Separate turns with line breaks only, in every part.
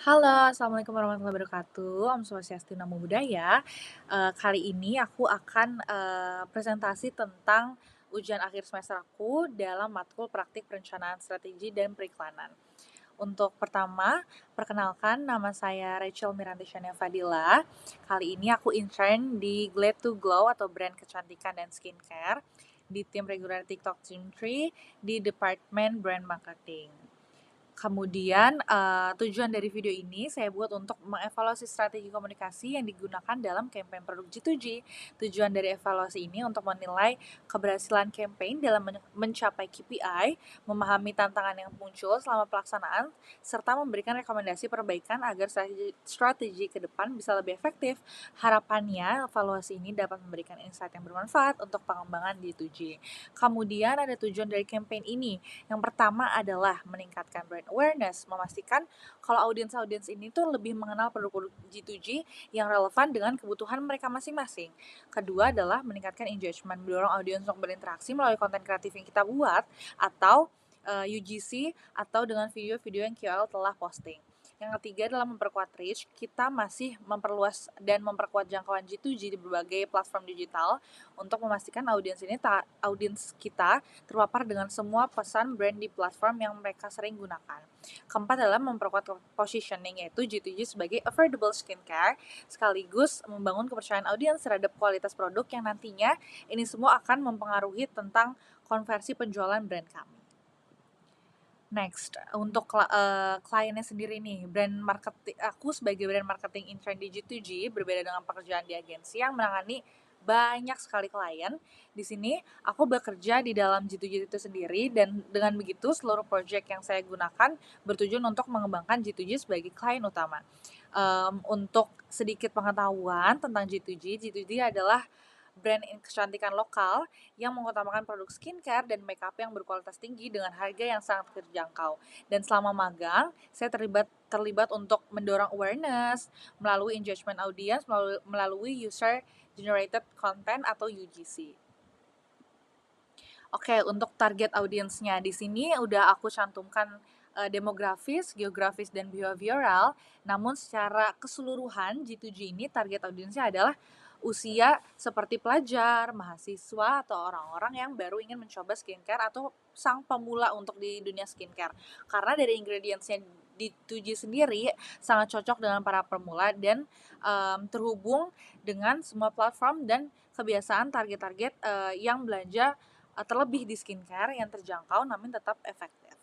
Halo, assalamualaikum warahmatullahi wabarakatuh. Om Swastiastu, Namo Buddhaya. Kali ini aku akan presentasi tentang ujian akhir semester aku dalam matkul praktik perencanaan strategi dan periklanan. Untuk pertama, perkenalkan nama saya Rachel Miranti Shania Fadila. Kali ini aku intern di Glad to Glow atau brand kecantikan dan skincare di tim regular TikTok Team 3 di Departemen Brand Marketing. Kemudian, tujuan dari video ini saya buat untuk mengevaluasi strategi komunikasi yang digunakan dalam campaign produk G2G. Tujuan dari evaluasi ini untuk menilai keberhasilan campaign dalam mencapai KPI, memahami tantangan yang muncul selama pelaksanaan, serta memberikan rekomendasi perbaikan agar strategi ke depan bisa lebih efektif. Harapannya, evaluasi ini dapat memberikan insight yang bermanfaat untuk pengembangan G2G. Kemudian ada tujuan dari campaign ini. Yang pertama adalah meningkatkan brand awareness, memastikan kalau audiens-audiens ini tuh lebih mengenal produk-produk G2G yang relevan dengan kebutuhan mereka masing-masing. Kedua adalah meningkatkan engagement, mendorong audiens untuk berinteraksi melalui konten kreatif yang kita buat atau UGC atau dengan video-video yang KOL telah posting. Yang ketiga adalah memperkuat reach. Kita masih memperluas dan memperkuat jangkauan G2G di berbagai platform digital untuk memastikan audiens kita terpapar dengan semua pesan brand di platform yang mereka sering gunakan. Keempat adalah memperkuat positioning, yaitu G2G sebagai affordable skincare, sekaligus membangun kepercayaan audiens terhadap kualitas produk yang nantinya ini semua akan mempengaruhi tentang konversi penjualan brand kami. Next, untuk kliennya sendiri nih, aku sebagai brand marketing intern di G2G berbeda dengan pekerjaan di agensi yang menangani banyak sekali klien. Di sini aku bekerja di dalam G2G itu sendiri dan dengan begitu seluruh project yang saya gunakan bertujuan untuk mengembangkan G2G sebagai klien utama. Untuk sedikit pengetahuan tentang G2G, G2G adalah brand kecantikan lokal yang mengutamakan produk skincare dan makeup yang berkualitas tinggi dengan harga yang sangat terjangkau. Dan selama magang, saya terlibat untuk mendorong awareness melalui engagement audience, melalui user generated content atau UGC. Oke, untuk target audiensnya di sini udah aku cantumkan demografis, geografis, dan behavioral. Namun secara keseluruhan G2G ini target audiensnya adalah usia seperti pelajar, mahasiswa, atau orang-orang yang baru ingin mencoba skincare atau sang pemula untuk di dunia skincare. Karena dari ingredientsnya di 2G sendiri sangat cocok dengan para pemula dan terhubung dengan semua platform dan kebiasaan target-target yang belanja terlebih di skincare yang terjangkau namun tetap efektif.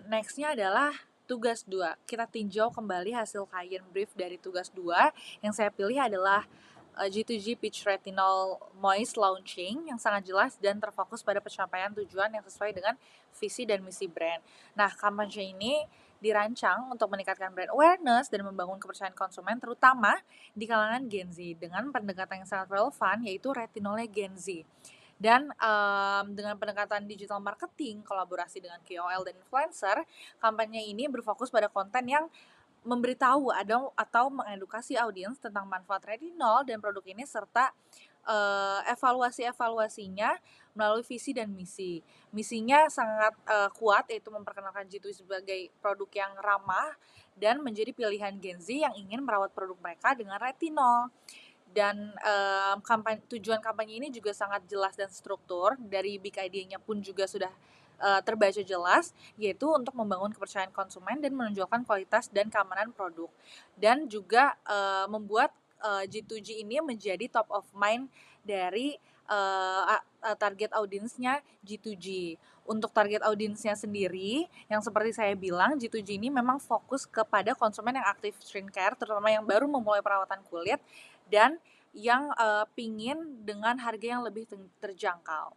Next-nya adalah tugas 2. Kita tinjau kembali hasil klien brief dari tugas 2. Yang saya pilih adalah G2G Peach Retinol Moist Launching yang sangat jelas dan terfokus pada pencapaian tujuan yang sesuai dengan visi dan misi brand. Nah, kampanye ini dirancang untuk meningkatkan brand awareness dan membangun kepercayaan konsumen terutama di kalangan Gen Z dengan pendekatan yang sangat relevan yaitu retinolnya Gen Z. Dan dengan pendekatan digital marketing, kolaborasi dengan KOL dan influencer, kampanye ini berfokus pada konten yang memberitahu atau mengedukasi audiens tentang manfaat retinol dan produk ini serta evaluasinya melalui visi dan misi. Misinya sangat kuat yaitu memperkenalkan G2 sebagai produk yang ramah dan menjadi pilihan Gen Z yang ingin merawat produk mereka dengan retinol. Dan tujuan kampanye ini juga sangat jelas dan struktur. Dari big idea-nya pun juga sudah terbaca jelas, yaitu untuk membangun kepercayaan konsumen dan menonjolkan kualitas dan keamanan produk. Dan juga membuat G2G ini menjadi top of mind dari target audiensnya G2G. Untuk target audiensnya sendiri, yang seperti saya bilang, G2G ini memang fokus kepada konsumen yang aktif skincare, terutama yang baru memulai perawatan kulit, dan yang pingin dengan harga yang lebih terjangkau.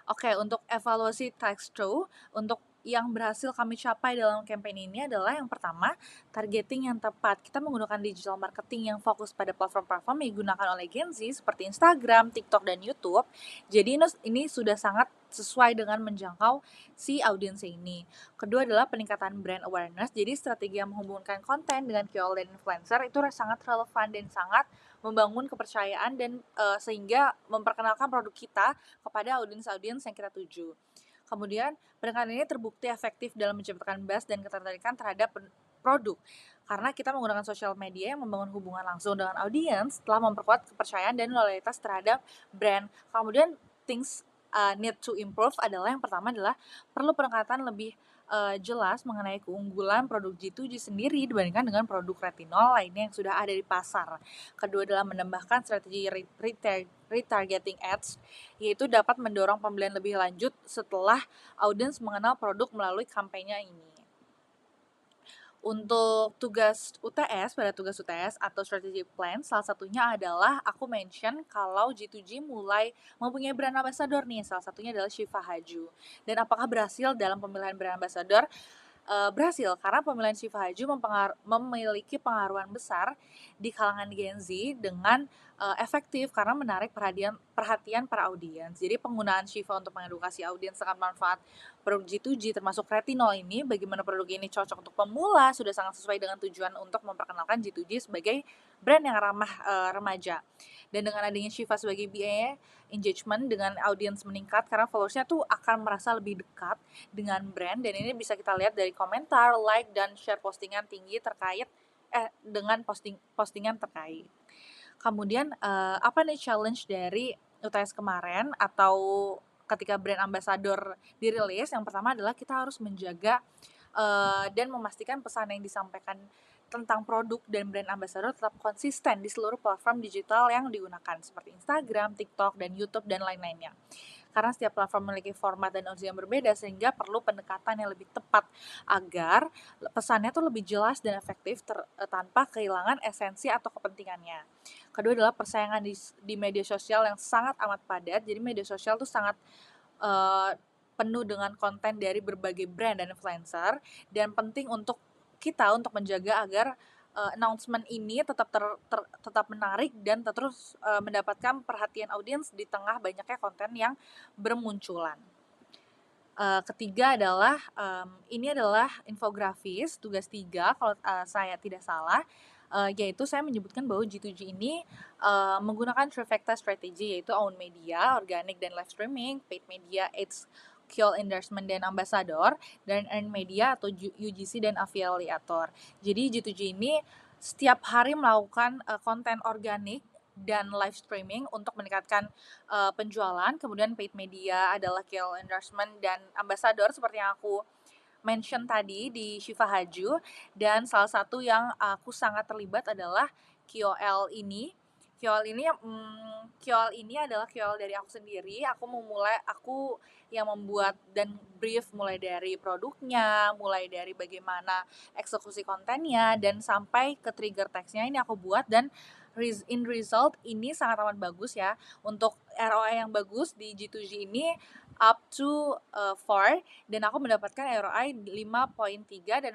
Oke, untuk evaluasi text-through, untuk yang berhasil kami capai dalam campaign ini adalah yang pertama, targeting yang tepat. Kita menggunakan digital marketing yang fokus pada platform-platform yang digunakan oleh Gen Z seperti Instagram, TikTok, dan YouTube. Jadi ini sudah sangat sesuai dengan menjangkau si audiens ini. Kedua adalah peningkatan brand awareness. Jadi strategi yang menghubungkan konten dengan KOL dan influencer itu sangat relevan dan sangat membangun kepercayaan dan sehingga memperkenalkan produk kita kepada audiens-audiens yang kita tuju. Kemudian pendekatan ini terbukti efektif dalam menciptakan buzz dan ketertarikan terhadap produk. Karena kita menggunakan sosial media yang membangun hubungan langsung dengan audiens telah memperkuat kepercayaan dan loyalitas terhadap brand. Kemudian things need to improve adalah yang pertama adalah perlu pendekatan lebih jelas mengenai keunggulan produk G2G sendiri dibandingkan dengan produk retinol lainnya yang sudah ada di pasar. Kedua adalah menambahkan strategi retargeting ads, yaitu dapat mendorong pembelian lebih lanjut setelah audiens mengenal produk melalui kampanye ini. Untuk tugas UTS, pada tugas UTS atau strategic plan, salah satunya adalah aku mention kalau G2G mulai mempunyai brand ambassador nih, salah satunya adalah Shiva Haju. Dan apakah berhasil dalam pemilihan brand ambassador? Berhasil karena pemilihan Shiva Haju memiliki pengaruhan besar di kalangan Gen Z dengan efektif karena menarik perhatian para audiens. Jadi penggunaan Shiva untuk mengedukasi audiens akan manfaat produk G2G termasuk retinol ini, bagaimana produk ini cocok untuk pemula, sudah sangat sesuai dengan tujuan untuk memperkenalkan G2G sebagai brand yang ramah remaja. Dan dengan adanya Shiva sebagai BA engagement dengan audiens meningkat karena followersnya tuh akan merasa lebih dekat dengan brand, dan ini bisa kita lihat dari komentar, like, dan share postingan tinggi terkait dengan postingan terkait. Kemudian apa nih challenge dari UTS kemarin atau ketika brand ambassador dirilis? Yang pertama adalah kita harus menjaga dan memastikan pesan yang disampaikan tentang produk dan brand ambassador tetap konsisten di seluruh platform digital yang digunakan seperti Instagram, TikTok, dan YouTube, dan lain-lainnya. Karena setiap platform memiliki format dan audiens yang berbeda sehingga perlu pendekatan yang lebih tepat agar pesannya tuh lebih jelas dan efektif tanpa kehilangan esensi atau kepentingannya. Kedua adalah persaingan di media sosial yang sangat amat padat. Jadi media sosial tuh sangat uh, penuh dengan konten dari berbagai brand dan influencer, dan penting untuk kita untuk menjaga agar announcement ini tetap menarik dan terus mendapatkan perhatian audiens di tengah banyaknya konten yang bermunculan. Ketiga adalah ini adalah infografis tugas 3 kalau saya tidak salah, yaitu saya menyebutkan bahwa G2G ini menggunakan trifecta strategi, yaitu own media, organic dan live streaming, paid media, ads, KOL endorsement dan ambassador, dan earned media atau UGC dan afiliator. Jadi G2G ini setiap hari melakukan konten organik dan live streaming untuk meningkatkan penjualan. Kemudian paid media adalah KOL endorsement dan ambassador seperti yang aku mention tadi di Shiva Haju, dan salah satu yang aku sangat terlibat adalah KOL ini. KOL ini adalah KOL dari aku sendiri. Aku yang membuat dan brief mulai dari produknya, mulai dari bagaimana eksekusi kontennya, dan sampai ke trigger text-nya ini aku buat, dan in result ini sangat amat bagus ya. Untuk ROI yang bagus di G2G ini up to 4, dan aku mendapatkan ROI 5.3, dan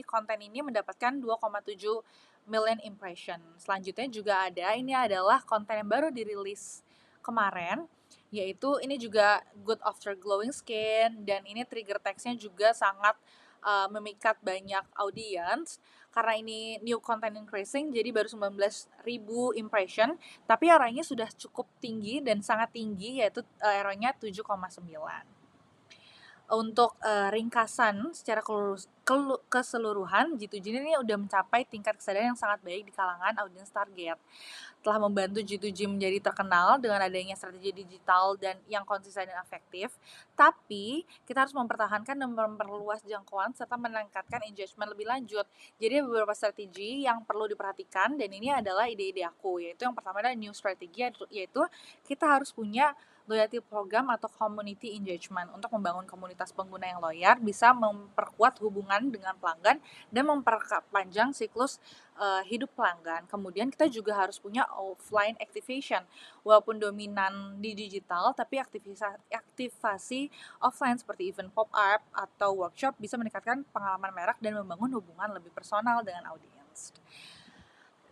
konten ini mendapatkan 2,7 million impression. Selanjutnya juga ini adalah konten yang baru dirilis kemarin, yaitu ini juga good after glowing skin, dan ini trigger text-nya juga sangat memikat banyak audiens karena ini new content increasing, jadi baru 19.000 impression, tapi ROI-nya sudah cukup tinggi dan sangat tinggi, yaitu ROI-nya 7,9. Untuk ringkasan secara keseluruhan, G2G ini udah mencapai tingkat kesadaran yang sangat baik di kalangan audiens target. Telah membantu G2G menjadi terkenal dengan adanya strategi digital dan yang konsisten dan efektif. Tapi kita harus mempertahankan dan memperluas jangkauan serta meningkatkan engagement lebih lanjut. Jadi beberapa strategi yang perlu diperhatikan, dan ini adalah ide-ide aku, yaitu yang pertama adalah new strategi, yaitu kita harus punya loyalty program atau community engagement untuk membangun komunitas pengguna yang loyal, bisa memperkuat hubungan dengan pelanggan dan memperpanjang siklus hidup pelanggan. Kemudian kita juga harus punya offline activation. Walaupun dominan di digital, tapi aktivasi offline seperti event pop-up atau workshop bisa meningkatkan pengalaman merek dan membangun hubungan lebih personal dengan audiens.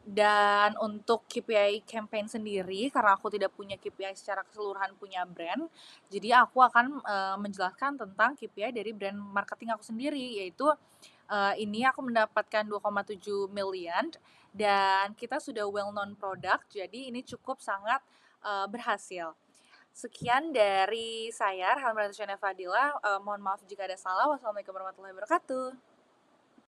Dan untuk KPI campaign sendiri, karena aku tidak punya KPI secara keseluruhan punya brand, jadi aku akan menjelaskan tentang KPI dari brand marketing aku sendiri, yaitu ini aku mendapatkan 2,7 million, dan kita sudah well known product, jadi ini cukup sangat berhasil. Sekian dari saya, Rahel Fadila, mohon maaf jika ada salah. Wassalamualaikum warahmatullahi wabarakatuh.